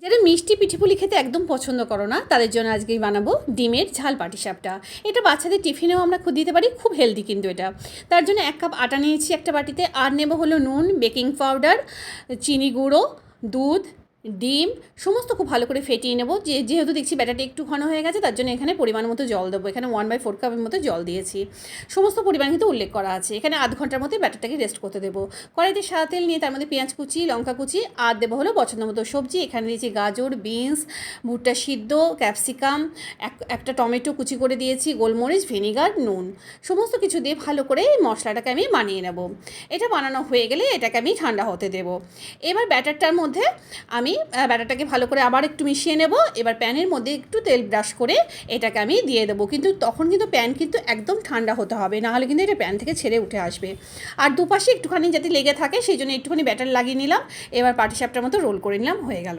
যারা মিষ্টি পিঠেপুলি খেতে একদম পছন্দ করো না তাদের জন্য আজকেই বানাবো ডিমের ঝাল পাটিসাপটা। এটা বাচ্চাদের টিফিনেও আমরা দিতে পারি, খুব হেলদি কিন্তু এটা। তার জন্য 1 কাপ আটা নিয়েছি একটা বাটিতে, আর নেব হলো নুন, বেকিং পাউডার, চিনি গুঁড়ো, দুধ, ডিম সমস্ত খুব ভালো করে ফেটিয়ে নেবো। যেহেতু দেখছি ব্যাটারটা একটু ঘন হয়ে গেছে, তার জন্য এখানে পরিমাণ মতো জল দেবো। এখানে 1/4 কাপের মতো জল দিয়েছি, সমস্ত পরিমাণ কিন্তু উল্লেখ করা আছে। এখানে আধ ঘন্টার মধ্যে ব্যাটারটাকে রেস্ট করতে দেবো। কড়াইতে সাদা তেল নিয়ে তার মধ্যে পেঁয়াজ কুচি, লঙ্কা কুচি আর দেবো হলো পছন্দ মতো সবজি। এখানে দিয়েছি গাজর, বিনস, ভুট্টা সিদ্ধ, ক্যাপসিকাম, একটা টমেটো কুচি করে দিয়েছি, গোলমরিচ, ভিনিগার, নুন সমস্ত কিছু দিয়ে ভালো করে মশলাটাকে আমি বানিয়ে নেব। এটা বানানো হয়ে গেলে এটাকে আমি ঠান্ডা হতে দেবো। এবার ব্যাটারটার মধ্যে আমি ব্যাটারটাকে ভালো করে আবার একটু মিশিয়ে নেব। এবার প্যানের মধ্যে একটু তেল ব্রাশ করে এটাকে আমি দিয়ে দেবো, কিন্তু তখন কিন্তু প্যান কিন্তু একদম ঠান্ডা হতে হবে, নাহলে কিন্তু এটা প্যান থেকে ছেড়ে উঠে আসবে। আর দুপাশে একটুখানি যাতে লেগে থাকে সেই জন্য একটুখানি ব্যাটার লাগিয়ে নিলাম। এবার পাটিসাপটার মতো রোল করে নিলাম, হয়ে গেল।